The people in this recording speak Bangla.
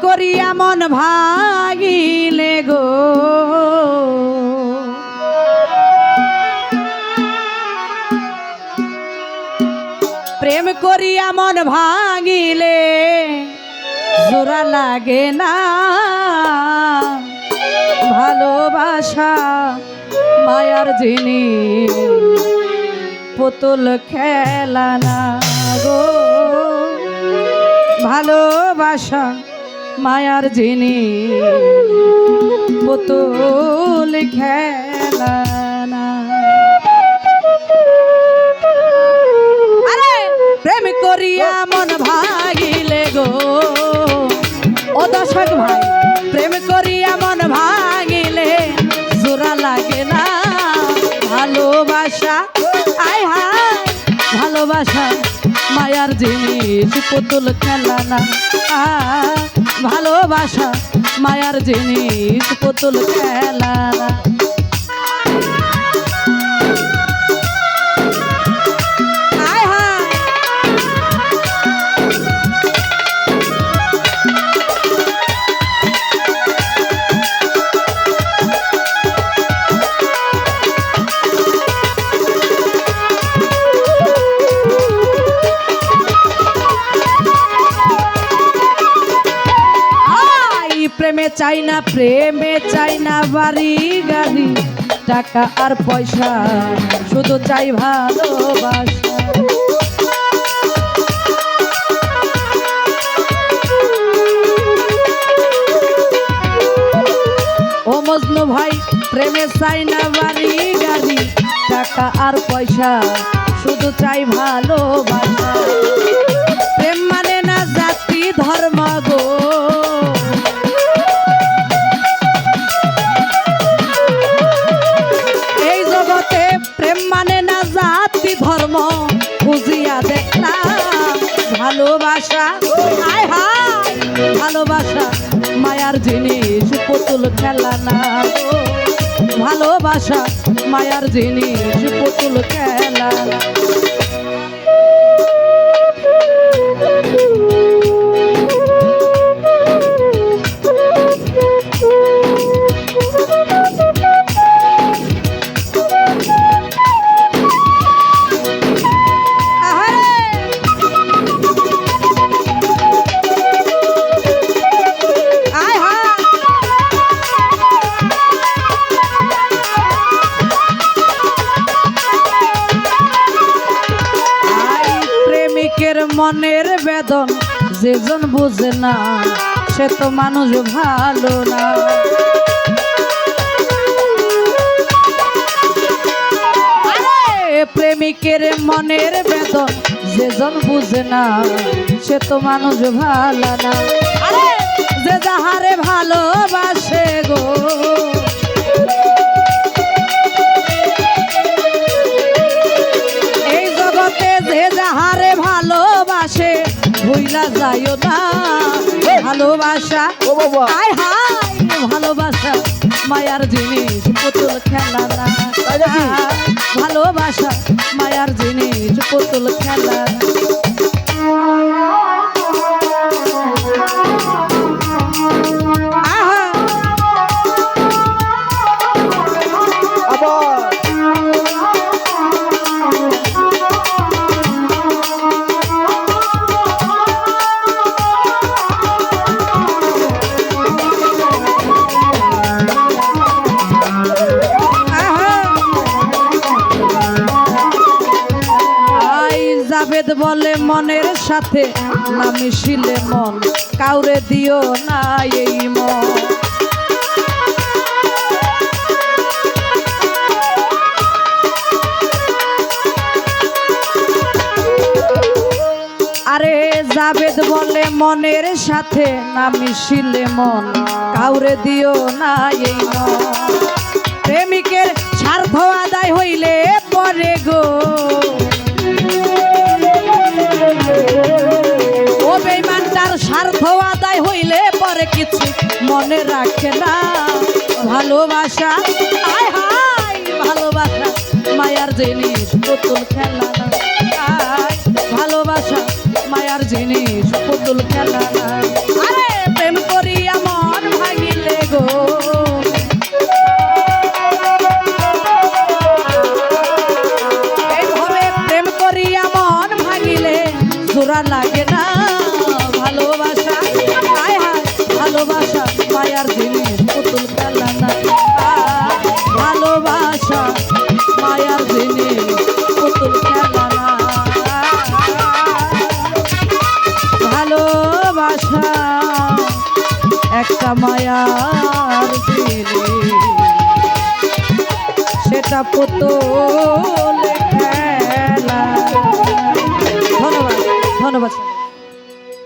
করিয়া মন ভাগিলে গো প্রেম করিয়া মন ভাগিলে জোড়া লাগে না ভালোবাসা মায়ার জিনিস পুতুল খেলা না গো ভালোবাসা মায়ার জিনিস পুতুল খেলা না। আরে প্রেম করিয়া মন ভাগিলে গো ও দর্শক ভাই প্রেম করিয়া মন ভাগিলে জোড়া লাগে না ভালোবাসা আয় হায় ভালোবাসা মায়ার জিনিস পুতুল খেলা না ভালোবাসা মায়ার জিনিস পুতুল খেলা না। প্রেমে চাই না বাড়ি গাড়ি টাকা আর পয়সা শুধু চাই ভালোবাসা। ও মজনু ভাই প্রেমে চাই না বাড়ি গাড়ি টাকা আর পয়সা শুধু চাই ভালোবাসা। প্রেম মানে না জাতি ধর্ম গো মানে না জাতি ধর্ম বুঝিয়া দেখলাম ভালোবাসা আয় হায় ভালোবাসা মায়ার জিনিস পুতুল খেলা না ভালোবাসা মায়ার জিনিস পুতুল খেলা না। মনের বেদন যেজন বুঝে না সে তো মানুষ ভালো না। প্রেমিকের মনের বেদন যেজন বুঝে না সে তো মানুষ ভালো না। যে যাহারে ভালোবাসে গো এই জগতে যে যাহারে ভালোবাসে ভুইলা যাইও না ভালোবাসা আয় হায় ভালোবাসা মায়ার জিনিস পুতুল খেলা না ভালোবাসা মায়ার জিনিস পুতুল খেলা না। জাবেদ বলে মনের সাথে না মিশিলে মন কাউরে দিও না এই মন। আরে জাবেদ বলে মনের সাথে না মিশিলে মন কাউরে দিও না এই মন। প্রেমিকের স্বার্থ আদায় হইলে পরে গো ও বেঈমানটার স্বার্থ আদায় হইলে পরে কিছু মনে রাখে না ভালোবাসা আয় হায় ভালোবাসা মায়ার জিনিস পুতুল খেলা না ভালোবাসা মায়ার জিনিস পুতুল খেলা না। আরে প্রেম জোড়া লাগে না ভালোবাসা, হায় হায় ভালোবাসা মায়ার জিনিস পুতুল খেলা না, ভালোবাসা মায়ার জিনিস পুতুল খেলা না, ভালোবাসা একটা মায়ার জিনিস সেটা পুতুল খেলা। ধন্যবাদ ধন্যবাদ।